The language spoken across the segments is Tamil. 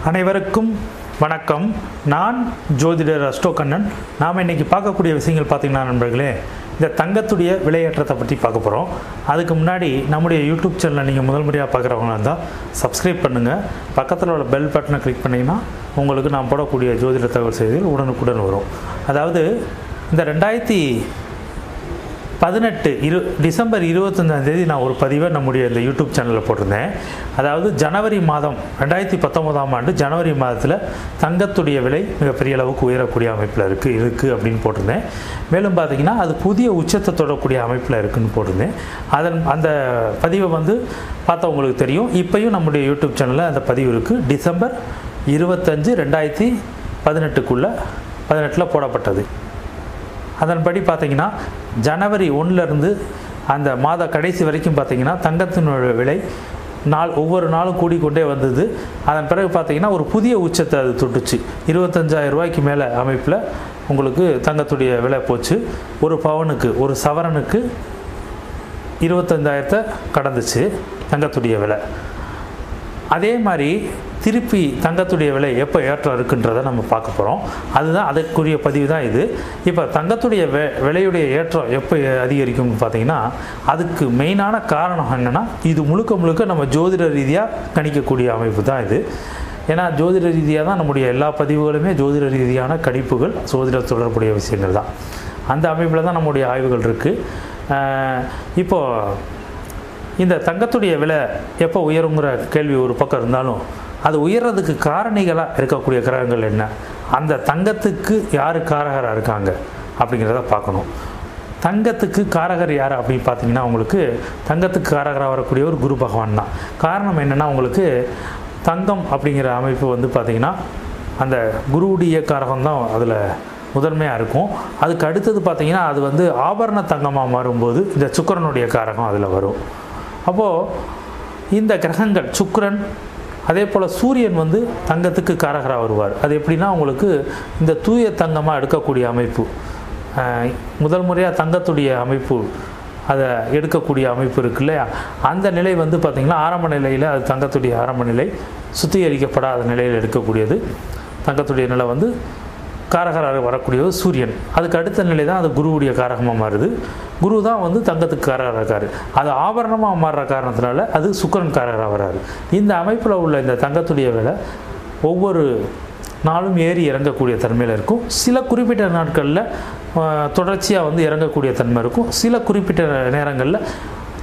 அனைவருக்கும் வணக்கம். நான் ஜோதிடர் அஸ்டோ கண்ணன். நாம் இன்றைக்கி பார்க்கக்கூடிய விஷயங்கள் பார்த்திங்கன்னா நண்பர்களே, இந்த தங்கத்துடைய விலையேற்றத்தை பற்றி பார்க்க போகிறோம். அதுக்கு முன்னாடி நம்முடைய யூடியூப் சேனலை நீங்கள் முதல் முறையாக பார்க்குறவங்களா இருந்தால் சப்ஸ்கிரைப் பண்ணுங்கள். பக்கத்தில் உள்ள பெல் பட்டனை கிளிக் பண்ணிங்கன்னா உங்களுக்கு நான் போடக்கூடிய ஜோதிட தகவல் செய்திகள் உடனுக்குடன் வரும். அதாவது இந்த 2018 டிசம்பர் 25 நான் ஒரு பதிவை நம்முடைய இந்த யூடியூப் சேனலில் போட்டிருந்தேன். அதாவது ஜனவரி மாதம் 2019ஆம் ஆண்டு ஜனவரி மாதத்தில் தங்கத்துடைய விலை மிகப்பெரிய அளவுக்கு உயரக்கூடிய அமைப்பில் இருக்குது அப்படின்னு போட்டிருந்தேன். மேலும் பார்த்திங்கன்னா அது புதிய உச்சத்தை தொடரக்கூடிய அமைப்பில் இருக்குதுன்னு போட்டிருந்தேன். அந்த பதிவை பார்த்தவங்களுக்கு தெரியும். இப்போயும் நம்முடைய யூடியூப் சேனலில் அந்த பதிவு இருக்குது. டிசம்பர் 25 2018 போடப்பட்டது. அதன்படி பார்த்திங்கன்னா ஜனவரி 1லேருந்து அந்த மாத கடைசி வரைக்கும் பார்த்திங்கன்னா தங்கத்தினுடைய விலை ஒவ்வொரு நாளும் கூடிக்கொண்டே வந்தது. அதன் பிறகு பார்த்திங்கன்னா ஒரு புதிய உச்சத்தை அது தொட்டுச்சு. 25,000 ரூபாய்க்கு மேலே அமைப்பில் உங்களுக்கு தங்கத்துடைய விலை போச்சு. ஒரு பவுனுக்கு ஒரு சவரனுக்கு 25,000 கடந்துச்சு தங்கத்துடைய விலை. அதே மாதிரி திருப்பி தங்கத்துடைய விலை எப்போ ஏற்றம் இருக்குன்றதை நம்ம பார்க்க போகிறோம். அதுதான் அதற்குரிய பதிவு தான் இது. இப்போ தங்கத்துடைய விலையுடைய ஏற்றம் எப்போ அதிகரிக்கும்னு பார்த்திங்கன்னா அதுக்கு மெயினான காரணம் என்னென்னா, இது முழுக்க நம்ம ஜோதிட ரீதியாக கணிக்கக்கூடிய அமைப்பு தான் இது. ஏன்னா ஜோதிட ரீதியாக தான் நம்முடைய எல்லா பதிவுகளுமே ஜோதிட ரீதியான கணிப்புகள், ஜோதிட தொடர்புடைய விஷயங்கள் தான். அந்த அமைப்பில் தான் நம்முடைய ஆய்வுகள் இருக்குது. இப்போது இந்த தங்கத்துடைய விலை எப்போ உயருங்கிற கேள்வி ஒரு பக்கம் இருந்தாலும், அது உயர்றதுக்கு காரணிகளாக இருக்கக்கூடிய கிரகங்கள் என்ன, அந்த தங்கத்துக்கு யார் காரகராக இருக்காங்க அப்படிங்கிறத பார்க்கணும். தங்கத்துக்கு காரகர் யார் அப்படின்னு பார்த்தீங்கன்னா, உங்களுக்கு தங்கத்துக்கு காரகராக வரக்கூடிய ஒரு குரு பகவான் தான். காரணம் என்னென்னா, உங்களுக்கு தங்கம் அப்படிங்கிற அமைப்பு பார்த்திங்கன்னா அந்த குருவுடைய காரகம் தான் அதில் முதன்மையாக இருக்கும். அதுக்கு அடுத்தது பார்த்திங்கன்னா அது ஆபரண தங்கமாக மாறும்போது இந்த சுக்கிரனுடைய காரகம் அதில் வரும். அப்போது இந்த கிரகங்கள் சுக்கிரன் அதே போல் சூரியன் தங்கத்துக்கு காரகராக வருவார். அது எப்படின்னா, உங்களுக்கு இந்த தூய தங்கமாக எடுக்கக்கூடிய அமைப்பு, முதல் முறையாக தங்கத்துடைய அமைப்பு அதை எடுக்கக்கூடிய அமைப்பு இருக்கு இல்லையா, அந்த நிலை பார்த்திங்கன்னா ஆரம்ப நிலையில் அது தங்கத்துடைய ஆரம்ப நிலை, சுத்திகரிக்கப்படாத நிலையில் எடுக்கக்கூடியது தங்கத்துடைய நிலை காரகராக வரக்கூடியது சூரியன். அதுக்கு அடுத்த நிலை தான் அது குருவுடைய காரகமாக மாறுது. குரு தான் தங்கத்துக்கு காரகராக இருக்கார். அது ஆபரணமாக மாறுற காரணத்தினால அது சுக்கிரன் காரகராக வராது. இந்த அமைப்பில் உள்ள இந்த தங்கத்துடைய விலை ஒவ்வொரு நாளும் ஏறி இறங்கக்கூடிய தன்மையில் இருக்கும். சில குறிப்பிட்ட நாட்களில் தொடர்ச்சியாக இறங்கக்கூடிய தன்மை இருக்கும். சில குறிப்பிட்ட நேரங்களில்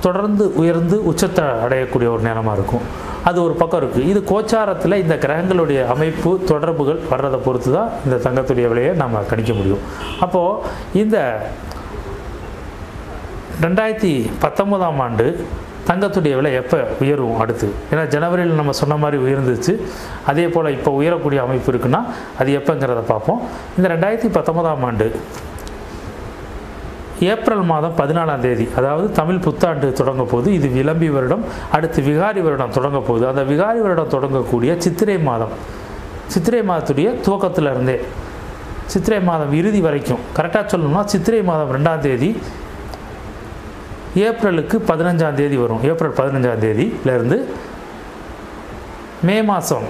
தொடர்ந்து உயர்ந்து உச்சத்தை அடையக்கூடிய ஒரு நேரமாக இருக்கும். அது ஒரு பக்கம் இருக்குது. இது கோச்சாரத்தில் இந்த கிரகங்களுடைய அமைப்பு தொடர்புகள் வர்றதை பொறுத்து தான் இந்த தங்கத்துடைய விலையை நம்ம கணிக்க முடியும். அப்போது இந்த 2019ஆம் ஆண்டு தங்கத்துடைய விலை எப்போ உயரும் அடுத்து, ஏன்னா ஜனவரியில் நம்ம சொன்ன மாதிரி உயர்ந்துச்சு. அதே போல் இப்போ உயரக்கூடிய அமைப்பு இருக்குன்னா அது எப்போங்கிறத பார்ப்போம். இந்த 2019ஆம் ஆண்டு ஏப்ரல் மாதம் 14ஆம் தேதி, அதாவது தமிழ் புத்தாண்டு தொடங்க போது, இது விளம்பி வருடம், அடுத்து விகாரி வருடம் தொடங்க போகுது. அந்த விகாரி வருடம் தொடங்கக்கூடிய சித்திரை மாதத்துடைய துவக்கத்திலிருந்தே சித்திரை மாதம் இறுதி வரைக்கும், கரெக்டாக சொல்லணும்னா சித்திரை மாதம் 2ஆம் தேதி ஏப்ரலுக்கு 15ஆம் தேதி வரும். ஏப்ரல் 15ஆம் தேதியிலேருந்து மே மாதம்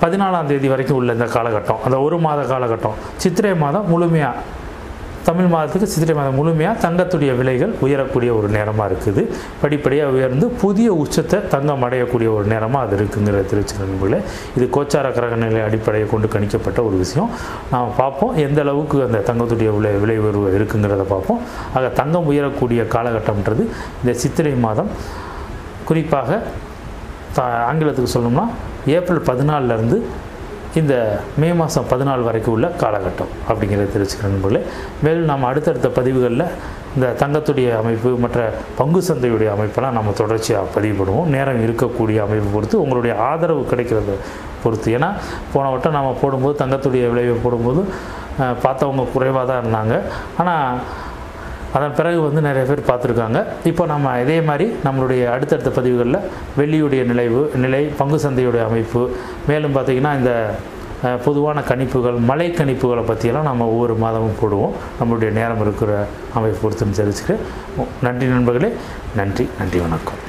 14ஆம் தேதி வரைக்கும் உள்ள இந்த காலகட்டம், அந்த ஒரு மாத காலகட்டம், சித்திரை மாதம் முழுமையாக, தமிழ் மாதத்துக்கு சித்திரை மாதம் முழுமையாக தங்கத்துடைய விலைகள் உயரக்கூடிய ஒரு நேரமாக இருக்குது. படிப்படியாக உயர்ந்து புதிய உச்சத்தை தங்கம் அடையக்கூடிய ஒரு நேரமாக அது இருக்குங்கிற திருச்சி நண்பர்களே. இது கோச்சார கிரக நிலை அடிப்படையை கொண்டு கணிக்கப்பட்ட ஒரு விஷயம். நாம் பார்ப்போம் எந்த அளவுக்கு அந்த தங்கத்துடைய விலை உயர்வு இருக்குங்கிறத பார்ப்போம். ஆக தங்கம் உயரக்கூடிய காலகட்டம்ன்றது இந்த சித்திரை மாதம், குறிப்பாக ஆங்கிலத்துக்கு சொல்லணும்னா ஏப்ரல் 14லேருந்து இந்த மே மாதம் 14 வரைக்கும் உள்ள காலகட்டம் அப்படிங்கிறத தெரிஞ்சுக்கிற நண்பர்களே. மேலும் நம்ம அடுத்தடுத்த பதிவுகளில் இந்த தங்கத்துடைய அமைப்பு மற்ற பங்கு சந்தையுடைய அமைப்பெல்லாம் நம்ம தொடர்ச்சியாக பதிவுபடுவோம். நேரம் இருக்கக்கூடிய அமைப்பை பொறுத்து, உங்களுடைய ஆதரவு கிடைக்கிறத பொறுத்து. ஏன்னா போன வட்டம் நம்ம போடும்போது தங்கத்துடைய விளைவை போடும்போது பார்த்தவங்க குறைவாக தான் இருந்தாங்க. ஆனால் அதன் பிறகு நிறைய பேர் பார்த்துருக்காங்க. இப்போ நம்ம இதே மாதிரி நம்மளுடைய அடுத்தடுத்த பதிவுகளில் வெள்ளியுடைய நிலை, பங்கு சந்தையுடைய அமைப்பு, மேலும் பார்த்திங்கன்னா இந்த பொதுவான கணிப்புகள், மலை கணிப்புகளை பற்றியெல்லாம் நம்ம ஒவ்வொரு மாதமும் போடுவோம். நம்மளுடைய நேரம் இருக்கிற அமைப்பு பொறுத்துன்னு தெரிஞ்சுக்கிறேன். நன்றி நண்பர்களே. நன்றி வணக்கம்.